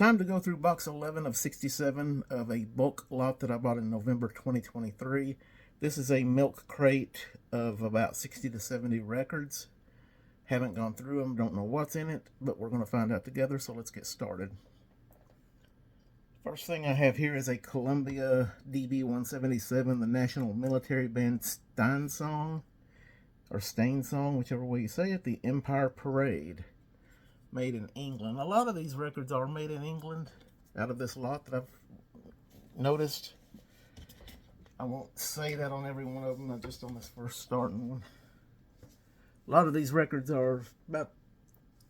time to go through box 11 of 67 of a bulk lot that I bought in November 2023. This is a milk crate of about 60 to 70 records. Haven't gone through them, don't know what's in it, but we're going to find out together, so let's get started. First thing I have here is a Columbia DB-177, the National Military Band Stein Song, or Stain Song, whichever way you say it, the Empire Parade. Made in England. A lot of these records are made in England out of this lot that I've noticed. I won't say that on every one of them, not just on this first starting one. A lot of these records are about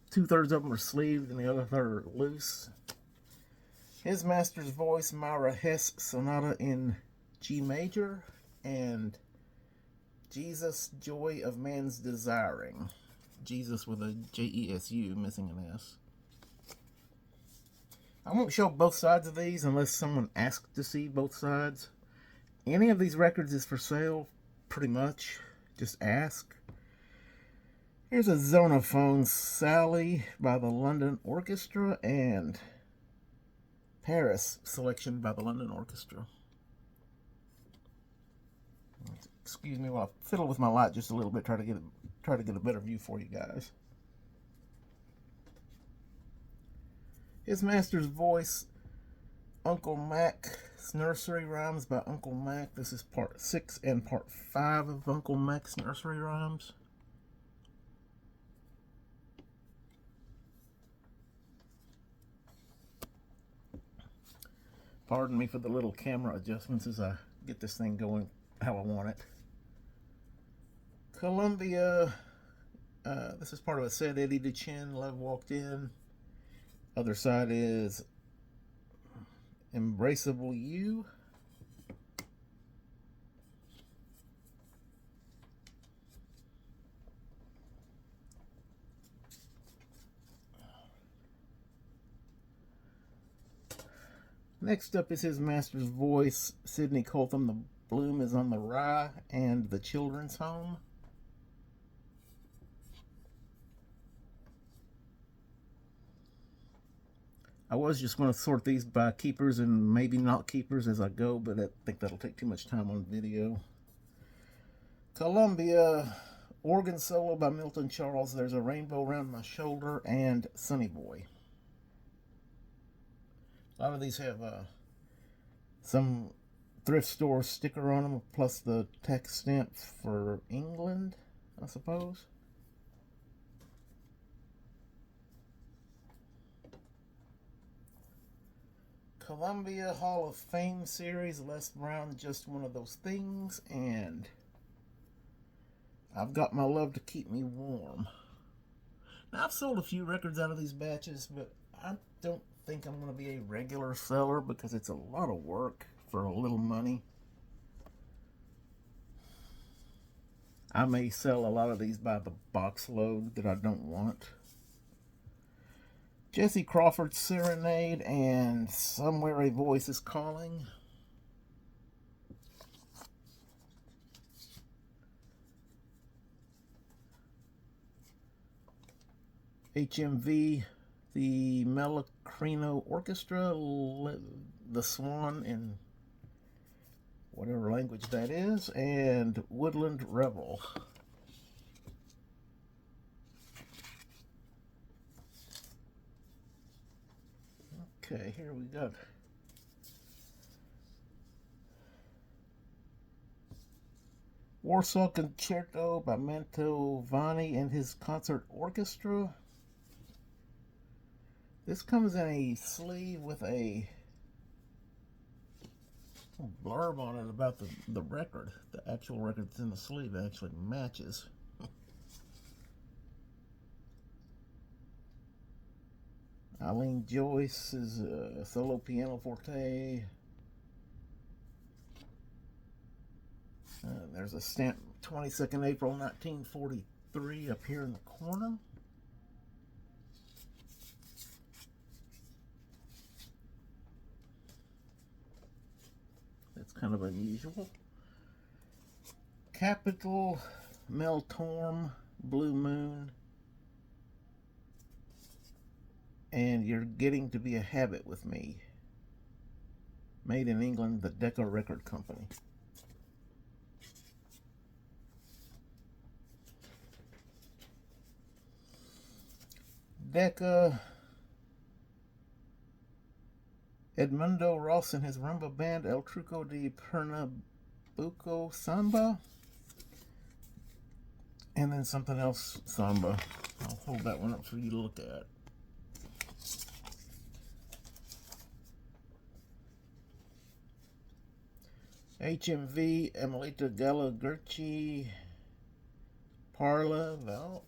2/3 of them are sleeved and the other third are loose. His master's voice, Myra Hess Sonata in G major, and Jesus, Joy of Man's Desiring. Jesus with a Jesu, missing an S. I won't show both sides of these unless someone asks to see both sides. Any of these records is for sale, pretty much. Just ask. Here's a Zonophone Sally by the London Orchestra and Paris selection by the London Orchestra. Excuse me while I fiddle with my light just a little bit, try to get a better view for you guys. His master's voice, Uncle Mac's Nursery Rhymes by Uncle Mac. This is part 6 and part 5 of Uncle Mac's Nursery Rhymes. Pardon me for the little camera adjustments as I get this thing going how I want it. Columbia, this is part of a set. Eddie DeChin, Love Walked In. Other side is Embraceable You. Next up is his master's voice, Sidney Coltham, The Bloom is on the Rye, and The Children's Home. I was just going to sort these by keepers and maybe not keepers as I go, but I think that'll take too much time on video. Columbia, Organ Solo by Milton Charles, There's a Rainbow Around My Shoulder, and Sunny Boy. A lot of these have some thrift store sticker on them, plus the tax stamp for England, I suppose. Columbia Hall of Fame series, Les Brown, Just One of Those Things, and I've Got My Love to Keep Me Warm. Now, I've sold a few records out of these batches, but I don't think I'm going to be a regular seller because it's a lot of work for a little money. I may sell a lot of these by the box load that I don't want. Jesse Crawford's Serenade and Somewhere a Voice is Calling. HMV, the Melacrino Orchestra, The Swan in whatever language that is, and Woodland Revel. Okay, here we go. Warsaw Concerto by Mantovani and his concert orchestra. This comes in a sleeve with a blurb on it about the record. The actual record that's in the sleeve actually matches. Eileen Joyce's solo pianoforte. There's a stamp, 22nd April 1943, up here in the corner. That's kind of unusual. Capitol, Mel Torme, Blue Moon. and You're Getting to Be a Habit with Me. Made in England, the Decca Record Company. Decca, Edmundo Ross and his rumba band El Truco de Pernambuco Samba. And then something else samba. I'll hold that one up for you to look at. HMV, Amelita Galagurchi, Parla,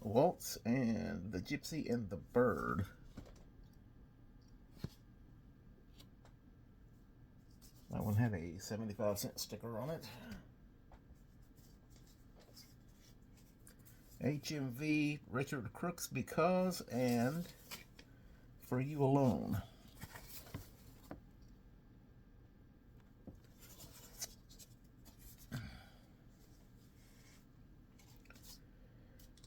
Waltz, and The Gypsy and the Bird. That one had a 75-cent sticker on it. HMV, Richard Crooks, Because, and For You Alone.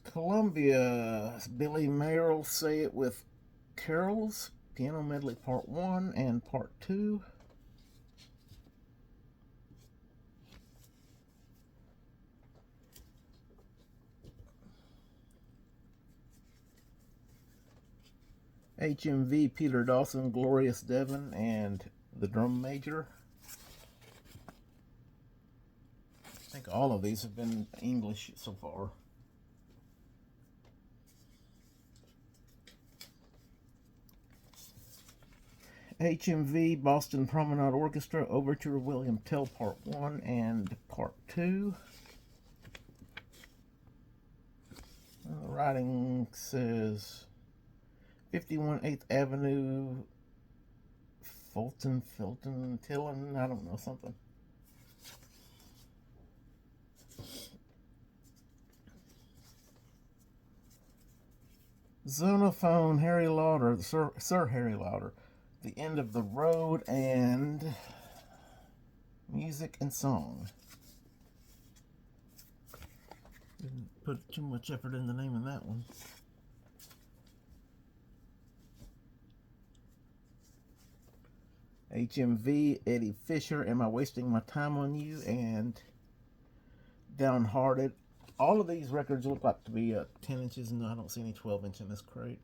Columbia, Billy Merrill, Say It With Carols, Piano Medley Part 1 and Part 2. HMV, Peter Dawson, Glorious Devon, and The Drum Major. I think all of these have been English so far. HMV, Boston Promenade Orchestra, Overture, William Tell, Part 1 and Part 2. The writing says 51 8th Avenue, Fulton, Tillon, I don't know, something. Zonophone, Harry Lauder, Sir Harry Lauder, The End of the Road, and Music and Song. Didn't put too much effort in the name of that one. HMV, Eddie Fisher, Am I Wasting My Time on You, and Downhearted. All of these records look like to be 10 inches, and I don't see any 12-inch in this crate.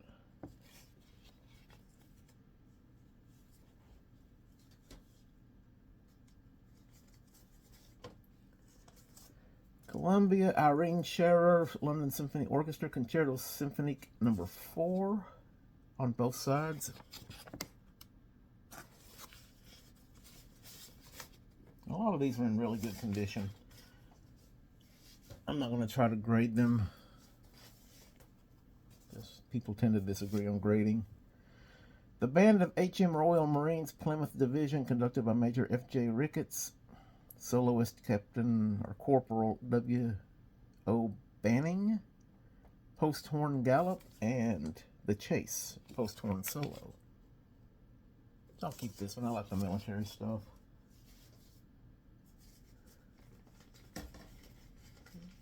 Columbia, Irene Scherer, London Symphony Orchestra, Concerto Symphonique No. 4 on both sides. A lot of these are in really good condition. I'm not going to try to grade them, because people tend to disagree on grading. The Band of H.M. Royal Marines Plymouth Division, conducted by Major F.J. Ricketts, soloist Captain or Corporal W.O. Banning, post-horn gallop, and The Chase, post-horn solo. I'll keep this one. I like the military stuff.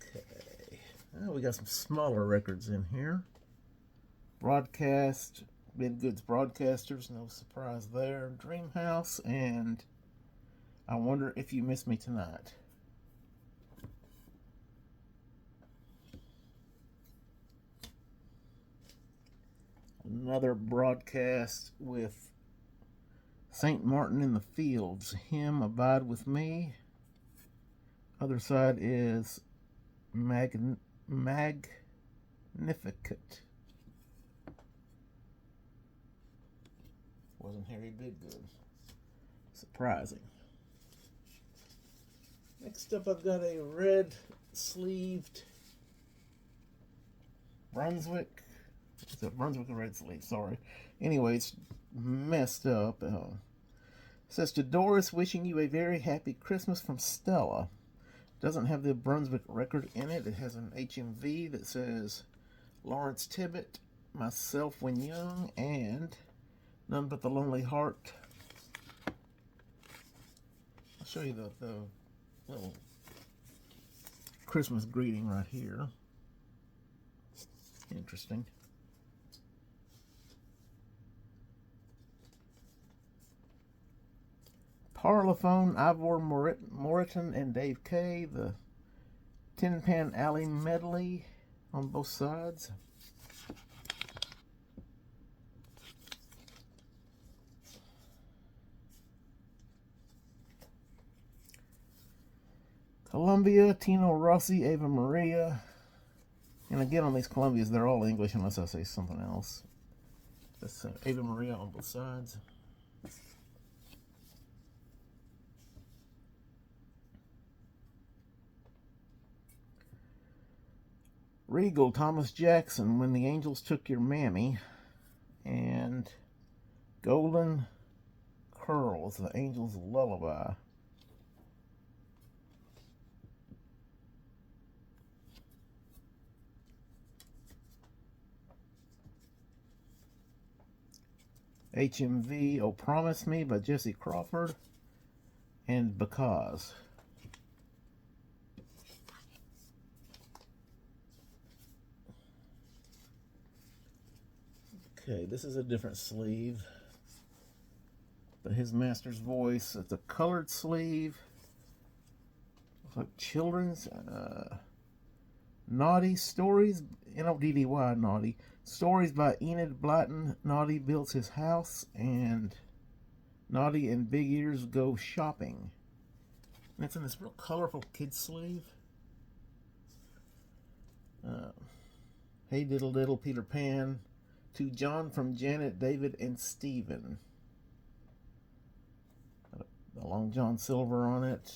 Okay. Well, we got some smaller records in here. Broadcast, Midgoods Broadcasters, no surprise there. Dreamhouse, and I Wonder If You Miss Me Tonight. Another broadcast with St. Martin in the Fields, Hymn, Abide With Me. Other side is Magnificat. Wasn't Harry Bidgood. Surprising. Next up, I've got a red sleeved Brunswick. It's a Brunswick red sleeve, sorry. Anyway, it's messed up. It says, to Doris, wishing you a very happy Christmas from Stella. Doesn't have the Brunswick record in it. It has an HMV that says Lawrence Tibbett, Myself When Young, and None But the Lonely Heart. I'll show you the little Christmas greeting right here. Interesting. Parlophone, Ivor Moreton and Dave Kay. The Tin Pan Alley medley on both sides. Columbia, Tino Rossi, Ava Maria. And again, on these Columbias, they're all English unless I say something else. That's Ava Maria on both sides. Regal, Thomas Jackson, When the Angels Took Your Mammy. And Golden Curls, The Angel's Lullaby. HMV, Oh Promise Me by Jesse Crawford. And Because. Okay, this is a different sleeve. But his master's voice. It's a colored sleeve. Looks like children's. Naughty Stories. N-O-D-D-Y, Naughty. Stories by Enid Blyton. Naughty Builds His House. And Naughty and Big Ears Go Shopping. And it's in this real colorful kid sleeve. Hey Diddle Diddle, Peter Pan. To John from Janet, David, and Stephen. The Long John Silver on it.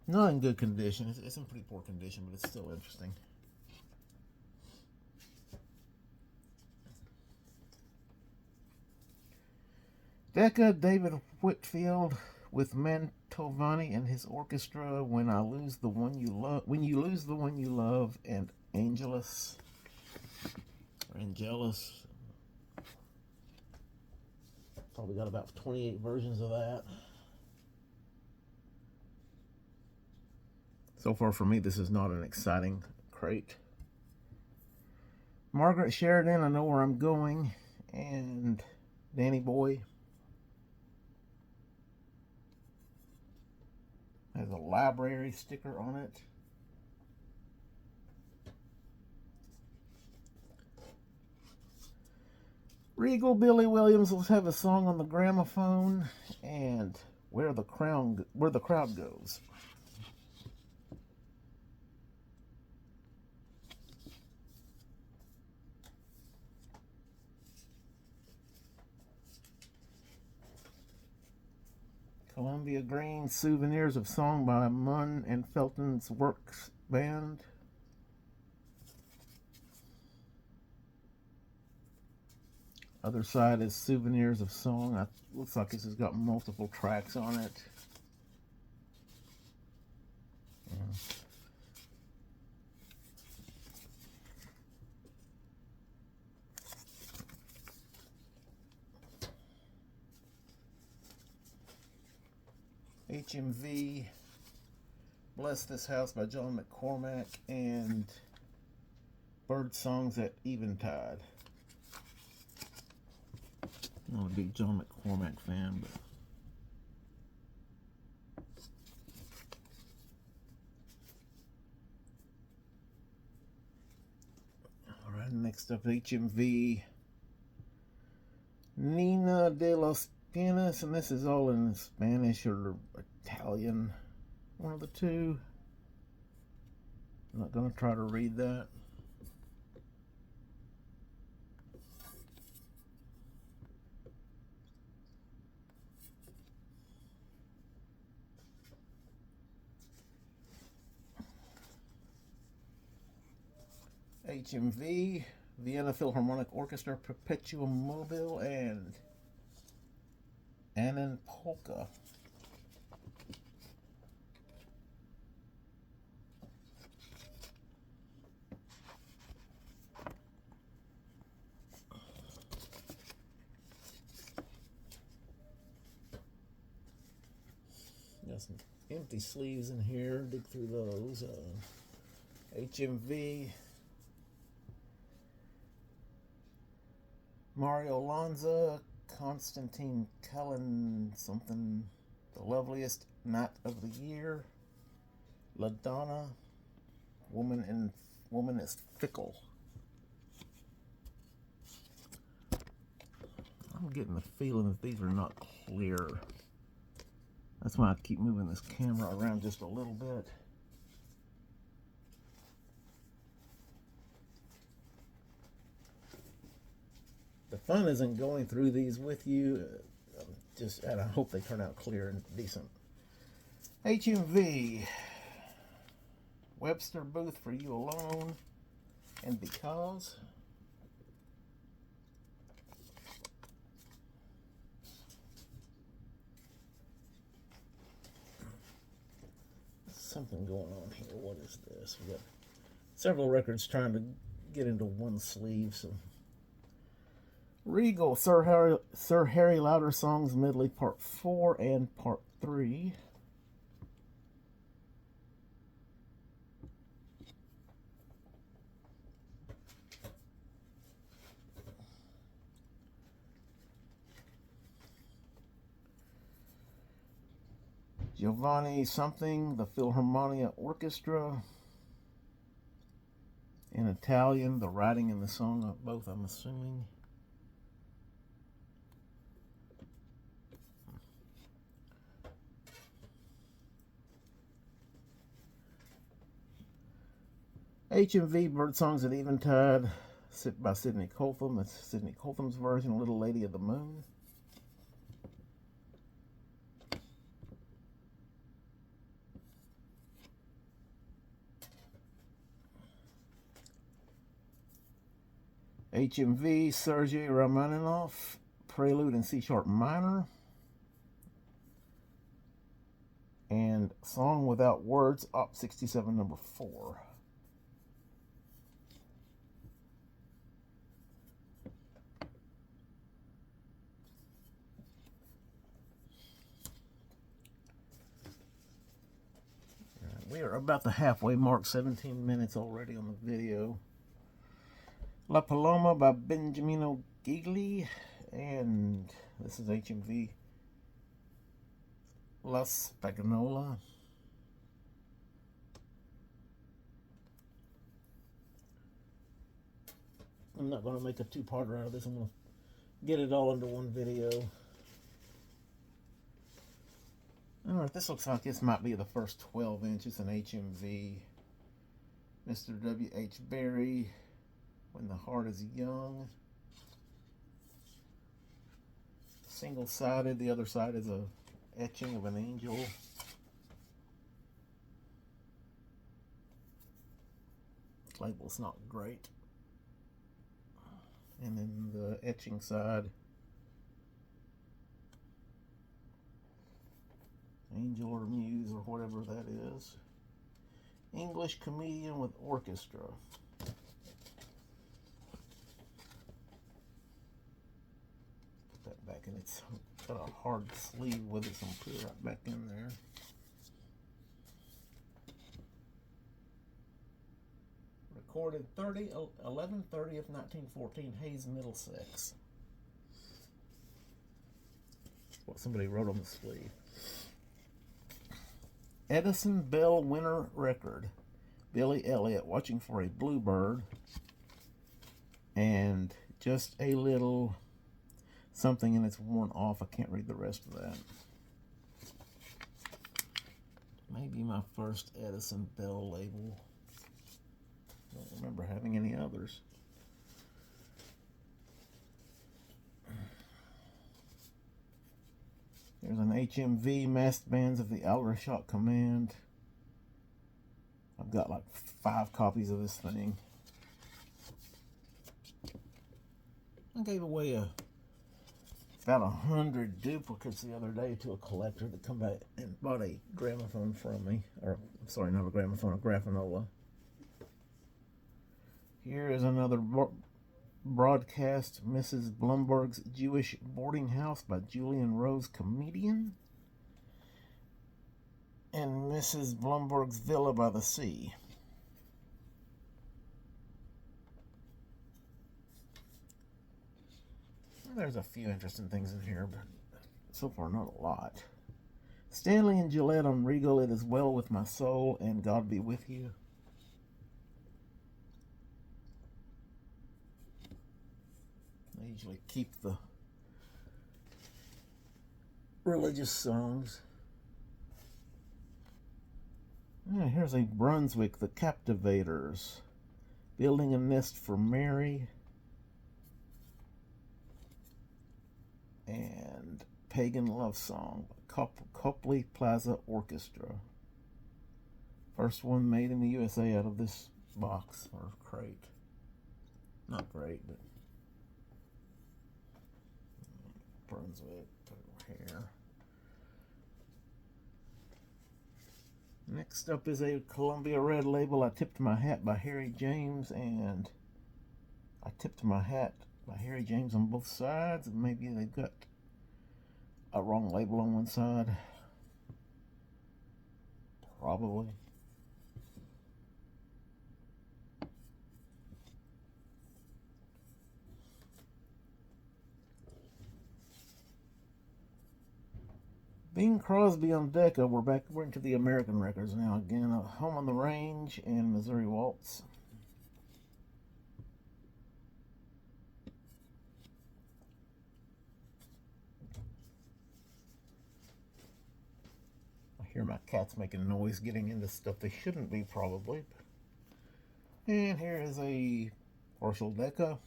Not in good condition. It's in pretty poor condition, but it's still interesting. Decca, David Whitfield with Mantovani and his orchestra. When I Lose the One You Love, When You Lose the One You Love, and Angelus. Or Angelus. Probably got about 28 versions of that. So far for me, this is not an exciting crate. Margaret Sheridan, I Know Where I'm Going, and Danny Boy. Has a library sticker on it. Regal, Billy Williams, Let's Have a Song on the Gramophone, and Where the Crowd Goes. Columbia Green, Souvenirs of Song by Munn and Felton's Works Band. Other side is Souvenirs of Song. Looks like this has got multiple tracks on it. HMV, Bless This House by John McCormack, and Bird Songs at Eventide. I'm not a big John McCormack fan, but alright, next up HMV, Nina de los Pianos, and this is all in Spanish or Italian, one of the two. I'm not going to try to read that. HMV, Vienna Philharmonic Orchestra, Perpetuum Mobile, and Annan Polka. Got some empty sleeves in here. Dig through those. HMV, Mario Lanza, Constantine Cullen something, The Loveliest Night of the Year. LaDonna, Woman is Fickle. I'm getting the feeling that these are not clear. That's why I keep moving this camera around just a little bit. The fun isn't going through these with you. And I hope they turn out clear and decent. HMV. Webster Booth, For You Alone. And Because. Something going on here. What is this? We got several records trying to get into one sleeve. So, Regal, Sir Harry Lauder Songs Medley Part 4 and Part 3. Giovanni something, the Philharmonia Orchestra. In Italian, the writing and the song of both, I'm assuming. HMV, Bird Songs at Eventide, by Sidney Coltham. That's Sidney Coltham's version, Little Lady of the Moon. HMV, Sergei Rachmaninoff, Prelude in C-sharp minor. And Song Without Words, Op. 67, number 4. We are about the halfway mark, 17 minutes already on the video. La Paloma by Benjamino Gigli, and this is HMV. La Spagnola. I'm not going to make a two-parter out of this. I'm going to get it all into one video. Alright, this looks like this might be the first 12 inches in HMV. Mr. W.H. Berry, When the Heart is Young. Single-sided, the other side is a etching of an angel. Label's not great. And then the etching side, Angel or Muse or whatever that is. English Comedian with Orchestra. Put that back in. It's got a hard sleeve with it, so I'm put it right back in there. Recorded 11/30/1914, Hayes, Middlesex. That's what somebody wrote on the sleeve. Edison Bell Winter Record. Billy Elliot, Watching for a Bluebird. And Just a Little Something, and it's worn off. I can't read the rest of that. Maybe my first Edison Bell label. I don't remember having any others. There's an HMV, Masked Bands of the Aldershot Command. I've got like 5 copies of this thing. I gave away about 100 duplicates the other day to a collector that come back and bought a gramophone from me. Or, sorry, not a gramophone, a Graphonola. Here is another broadcast, Mrs. Blumberg's Jewish Boarding House by Julian Rose, comedian. And Mrs. Blumberg's Villa by the Sea. There's a few interesting things in here, but so far not a lot. Stanley and Gillette on Regal, it is well with my soul, and God be with you. I usually keep the religious songs. Here's a Brunswick, The Captivators. Building a Nest for Mary. And Pagan Love Song, Copley Plaza Orchestra. First one made in the USA out of this box or crate. Not great, but Brunswick, put it over here. Next up is a Columbia Red Label, I Tipped My Hat by Harry James, and I tipped my hat by Harry James on both sides. Maybe they've got a wrong label on one side. Probably. Bing Crosby on Decca. We're into the American records now again. Home on the Range and Missouri Waltz. I hear my cats making noise getting into stuff they shouldn't be, probably. And here is a Marshall Decca.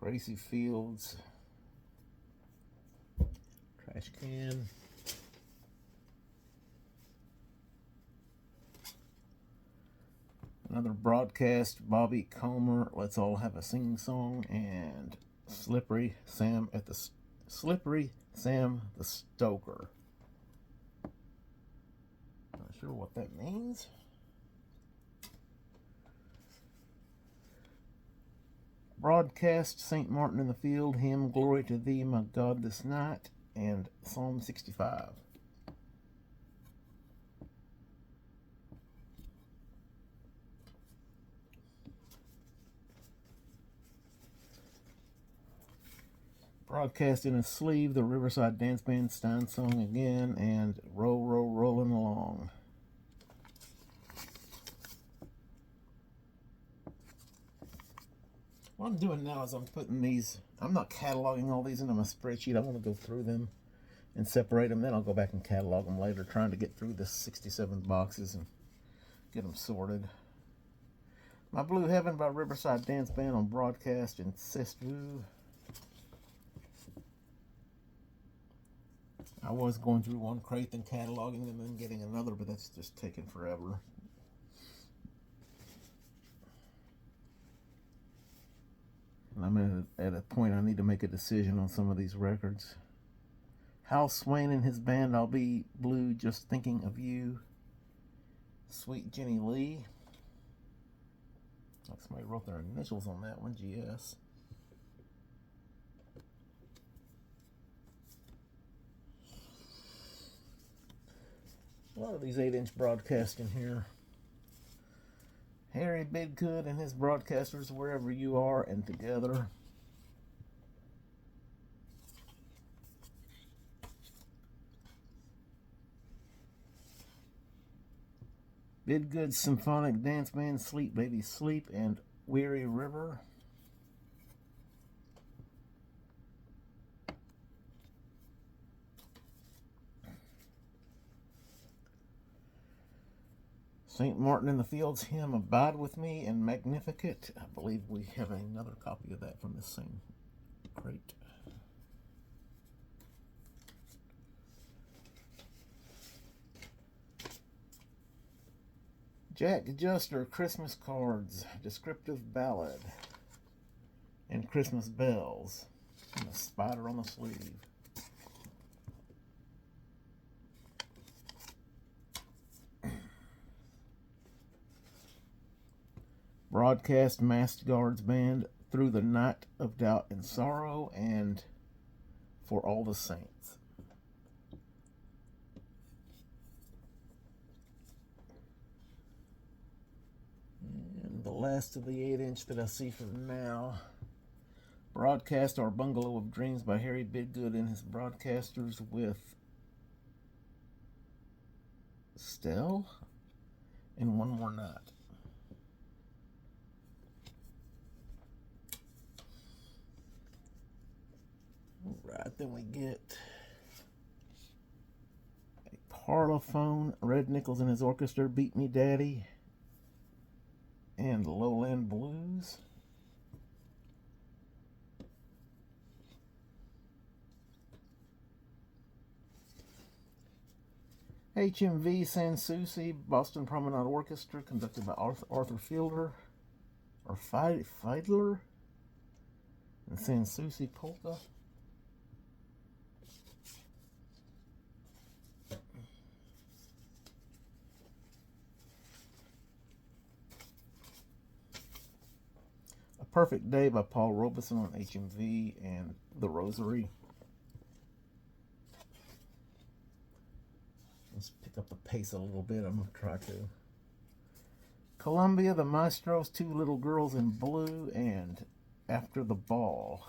Gracie Fields. Trash can. Another broadcast, Bobby Comer, Let's All Have a Sing Song, and Slippery Sam the Stoker. Not sure what that means. Broadcast, St. Martin in the Field, Hymn, Glory to Thee, My God, This Night, and Psalm 65. Broadcast in a Sleeve, the Riverside Dance Band Stein Song again, and Roll, Roll, Rollin' Along. What I'm doing now is I'm putting these, I'm not cataloging all these into my spreadsheet. I want to go through them and separate them. Then I'll go back and catalog them later, trying to get through the 67 boxes and get them sorted. My Blue Heaven by Riverside Dance Band on broadcast in Sestview. I was going through one crate, then cataloging them, and getting another, but that's just taking forever. And I'm at a point I need to make a decision on some of these records. Hal Swain and his band, I'll Be Blue Just Thinking of You. Sweet Jenny Lee. Like somebody wrote their initials on that one, GS. A lot of these 8-inch broadcasts in here. Harry Bidgood and his broadcasters, Wherever You Are and Together. Bidgood Symphonic Dance Band, Sleep Baby Sleep, and Weary River. St. Martin in the Fields hymn, Abide With Me, and Magnificat. I believe we have another copy of that from this same crate. Jack Juster, Christmas Cards, Descriptive Ballad, and Christmas Bells, and a spider on the sleeve. Broadcast Masked Guards Band, Through the Night of Doubt and Sorrow, and For All the Saints. And the last of the 8-inch that I see for now, Broadcast Our Bungalow of Dreams by Harry Bidgood and his Broadcasters with Stell and One More Night. Alright, then we get a Parlophone, Red Nichols and his orchestra, Beat Me Daddy, and Lowland Blues. HMV Sans Souci, Boston Promenade Orchestra, conducted by Arthur Fiedler, or Fiedler, and Sans Souci Polka. A Perfect Day by Paul Robeson on HMV, and The Rosary. Let's pick up the pace a little bit. I'm going to try to. Columbia, The Maestros, Two Little Girls in Blue, and After the Ball.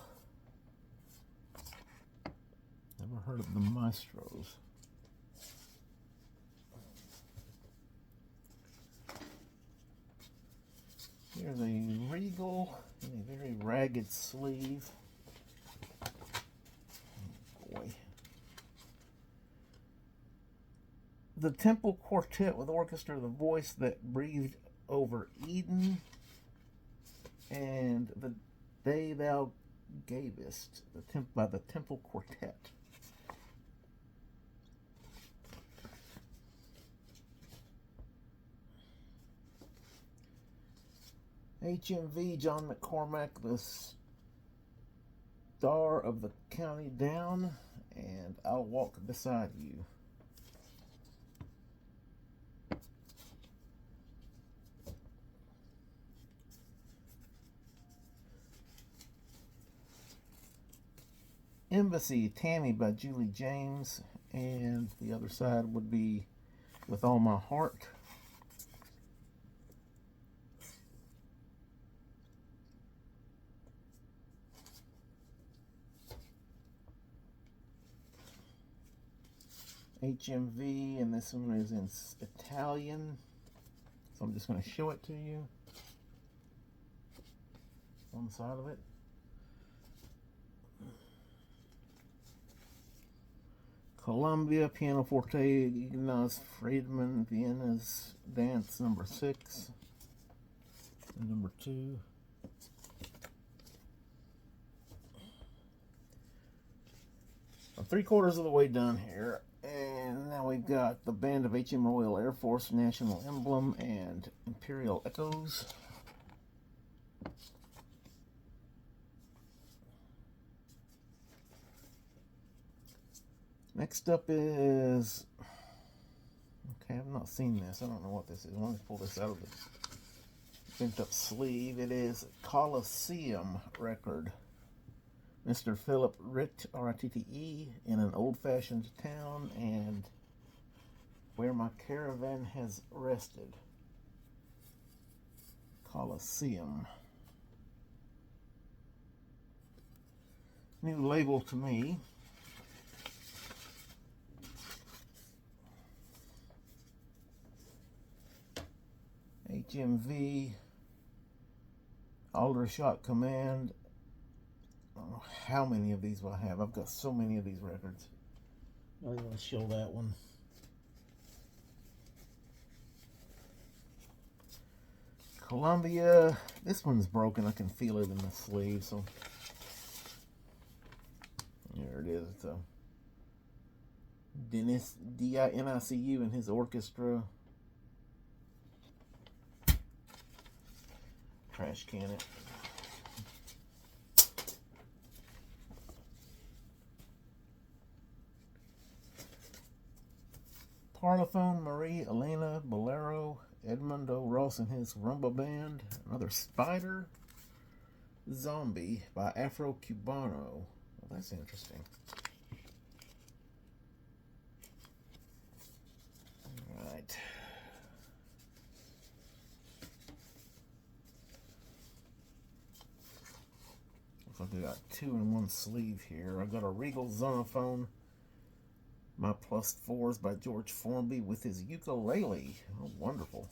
Never heard of the Maestros. Here's a Regal in a very ragged sleeve. Oh boy. The Temple Quartet with Orchestra, The Voice That Breathed Over Eden, and The Day Thou Gavest, by the Temple Quartet. HMV, John McCormack, The Star of the County Down, and I'll Walk Beside You. Embassy, Tammy by Julie James, and the other side would be With All My Heart. HMV, and this one is in Italian, so I'm just going to show it to you on the side of it. Columbia, Pianoforte, Ignaz Friedman, Vienna's Dance number 6, and number 2. I'm 3/4 of the way done here, and now we've got the Band of H.M. Royal Air Force, National Emblem, and Imperial Echoes. Next up is, okay, I've not seen this. I don't know what this is. Let me pull this out of the bent up sleeve. It is Coliseum record. Mr. Philip Ritt, R-I-T-T-E, In an Old-Fashioned Town, and Where My Caravan Has Rested. Coliseum. New label to me. HMV, Aldershot Command. I don't know how many of these will I have. I've got so many of these records. I don't want to show that one. Columbia. This one's broken. I can feel it in the sleeve. So there it is. It's a Dennis D-I-N-I-C-U and his orchestra. Trash can it. Parlophone, Marie Elena Bolero, Edmundo Ross and his Rumba Band. Another Spider. Zombie by Afro Cubano. Well, that's interesting. Alright. Looks like I got 2 in 1 sleeve here. I got a Regal Zonophone, My Plus 4s by George Formby with his ukulele. Oh, wonderful.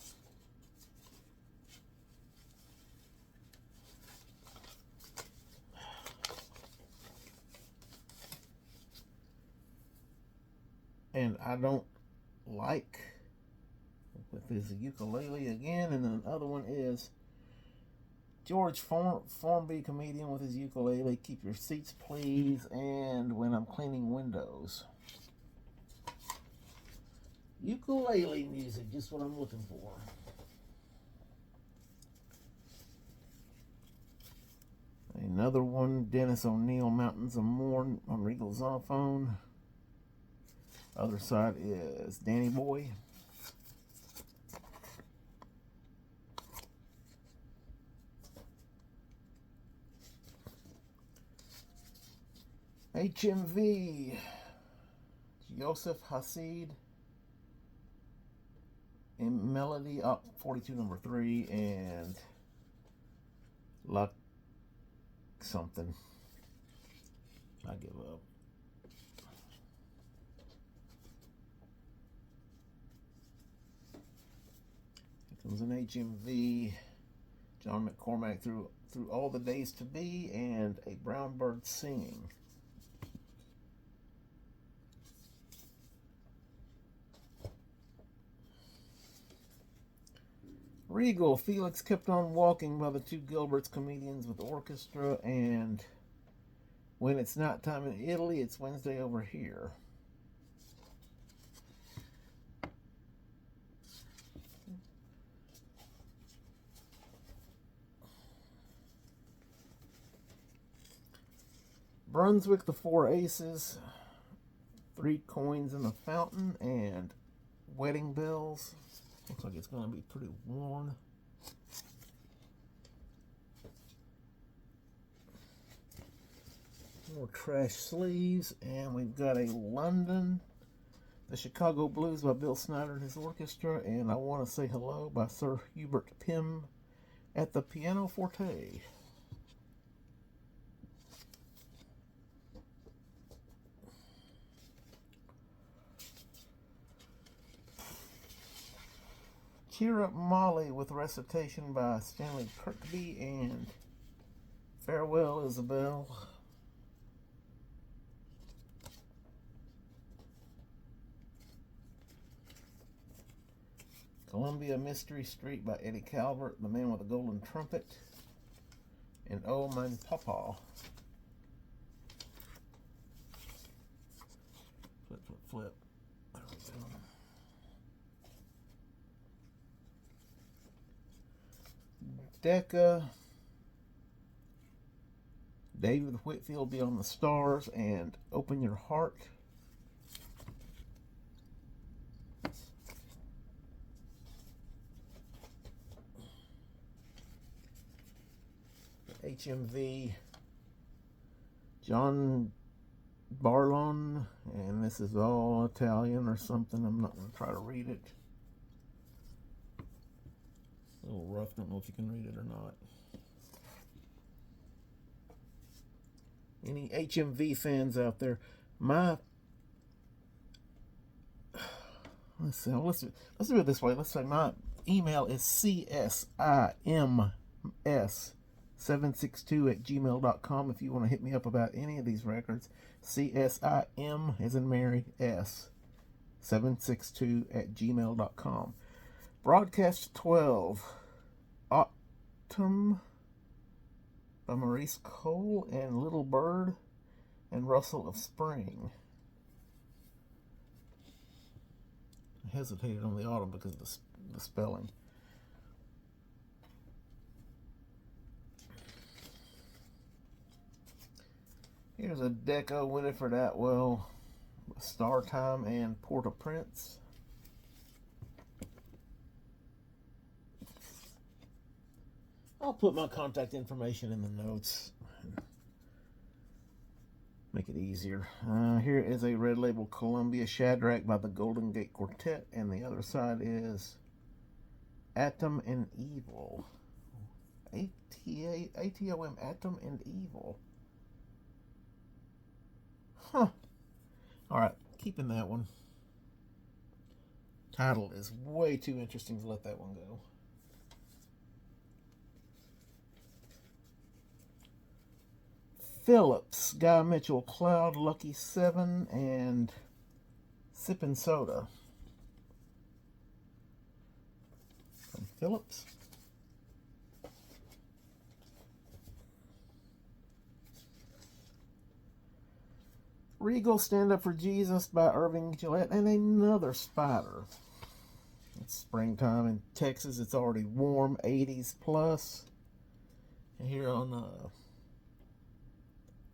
And I Don't Like with his ukulele again. And then another one is George Formby, comedian with his ukulele, Keep Your Seats Please, and When I'm Cleaning Windows. Ukulele music, just what I'm looking for. Another one, Dennis O'Neil, Mountains of Morn on Regal Zonophone. Other side is Danny Boy. HMV, Joseph Hasid, in Melody, 42 number 3, and Luck something. I give up. Here comes an HMV, John McCormack, through All the Days to Be, and A Brown Bird Singing. Regal, Felix Kept on Walking by the Two Gilberts, comedians with orchestra, and When It's Not Time in Italy, It's Wednesday Over Here. Brunswick, The Four Aces, Three Coins in the Fountain, and Wedding Bells. Looks like it's going to be pretty worn. More trash sleeves, and we've got a London, The Chicago Blues by Bill Snyder and his orchestra, and I Want to Say Hello by Sir Hubert Pym at the pianoforte. Cheer Up Molly with recitation by Stanley Kirkby, and Farewell Isabel. Columbia Mystery Street by Eddie Calvert, The Man with the Golden Trumpet, and Oh Mein Papa. Flip, flip, flip. There we go. Decca, David Whitfield, Beyond the Stars, and Open Your Heart. HMV, John Barlon, and this is all Italian or something. I'm not going to try to read it. A little rough, don't know if you can read it or not. Any HMV fans out there? Let's do it this way. Let's say my email is csims762@gmail.com if you want to hit me up about any of these records. CSIM as in Mary S 762@gmail.com. Broadcast 12, Autumn by Maurice Cole, and Little Bird and Rustle of Spring. I hesitated on the autumn because of the spelling. Here's a Deco, Winifred Atwell, Star Time, and Port-au-Prince. I'll put my contact information in the notes. Make it easier. Here is a Red Label Columbia Shadrach by the Golden Gate Quartet, and the other side is Atom and Evil. ATOM, Atom and Evil. Huh. Alright, keeping that one. Title is way too interesting to let that one go. Phillips, Guy Mitchell, Cloud, Lucky 7, and Sippin' Soda. From Phillips. Regal, Stand Up for Jesus by Irving Gillette, and another spider. It's springtime in Texas. It's already warm, 80s plus. And here on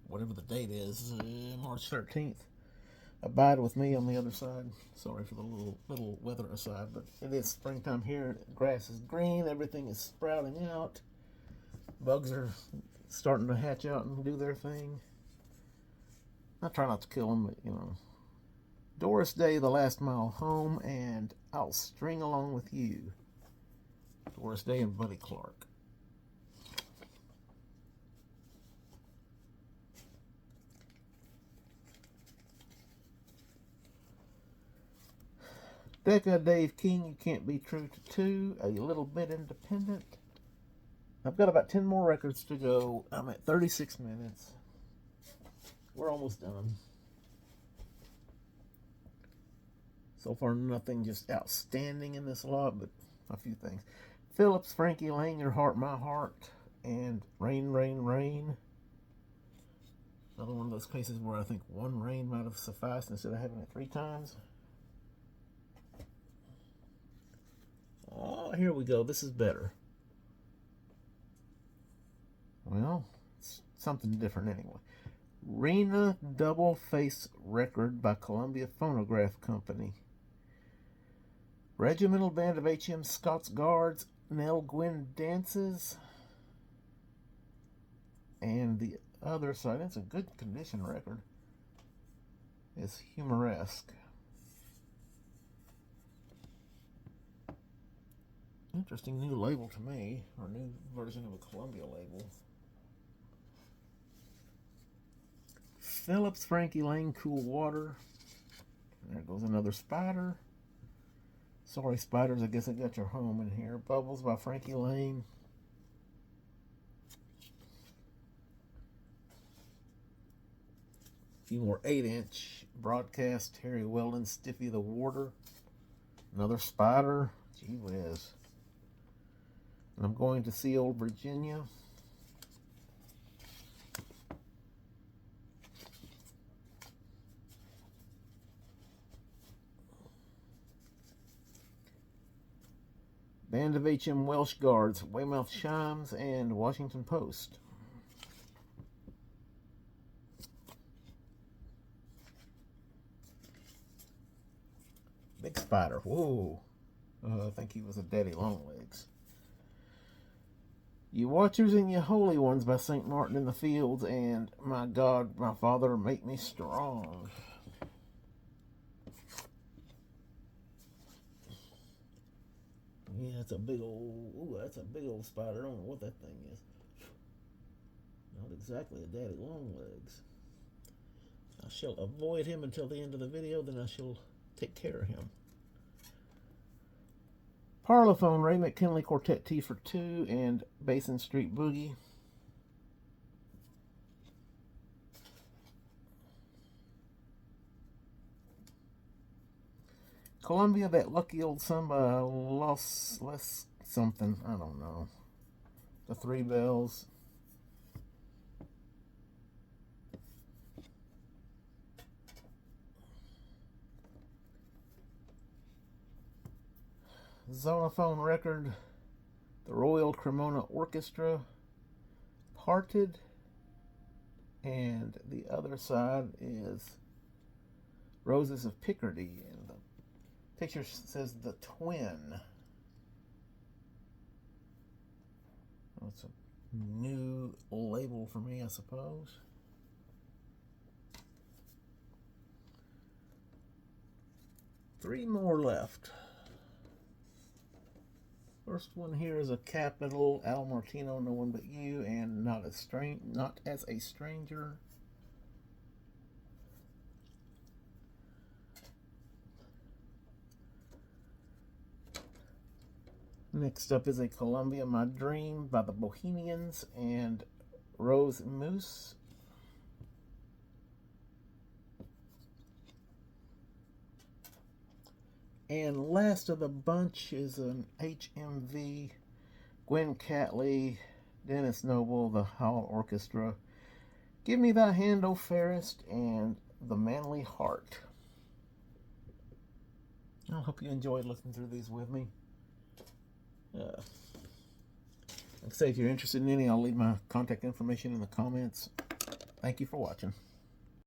whatever the date is, March 13th. Abide with me on the other side. Sorry for the little weather aside, but it is springtime here. Grass is green. Everything is sprouting out. Bugs are starting to hatch out and do their thing. I try not to kill them, but you know. Doris Day, The Last Mile Home, and I'll String Along with You. Doris Day and Buddy Clark. Decca, Dave King, You Can't Be True to Two, A Little Bit Independent. I've got about 10 more records to go. I'm at 36 minutes. We're almost done. So far, nothing just outstanding in this lot, but a few things. Phillips, Frankie Lane, Your Heart, My Heart, and Rain, Rain, Rain. Another one of those cases where I think one rain might have sufficed instead of having it 3 times. Oh, here we go. This is better. Well, it's something different anyway. Rena Double Face Record by Columbia Phonograph Company. Regimental Band of H.M. Scots Guards, Nell Gwynn Dances. And the other side, it's a good condition record, is Humoresque. Interesting new label to me, or new version of a Columbia label. Phillips, Frankie Lane, Cool Water. There goes another spider. Sorry, spiders, I guess I got your home in here. Bubbles by Frankie Lane. A few more 8-inch broadcast. Terry Weldon, Stiffy the Warder. Another spider. Gee whiz. And I'm going to see Old Virginia. Band of H.M. Welsh Guards, Weymouth Chimes, and Washington Post. Big spider. Whoa. I think he was a daddy longlegs. You Watchers and You Holy Ones by St. Martin in the Fields, and My God, My Father, Make Me Strong. Yeah, that's a big old spider. I don't know what that thing is. Not exactly a daddy longlegs. I shall avoid him until the end of the video, then I shall take care of him. Parlophone, Ray McKinley Quartet T for 2, and Basin Street Boogie. Columbia, That Lucky Old Samba, less something, I don't know. The Three Bells. Zonophone record, the Royal Cremona Orchestra, Parted, and the other side is Roses of Picardy, and the picture says The Twin. Well, it's a new label for me, I suppose. Three more left. First one here is a Capitol, Al Martino, No One But You, and Not as a Stranger. Next up is a Columbia My Dream by the Bohemians and Rose Moose. And last of the bunch is an HMV, Gwen Catley, Dennis Noble, the Hall Orchestra, Give Me Thy Hand, O Fairest, and The Manly Heart. I hope you enjoyed listening through these with me. Like I say, if you're interested in any, I'll leave my contact information in the comments. Thank you for watching.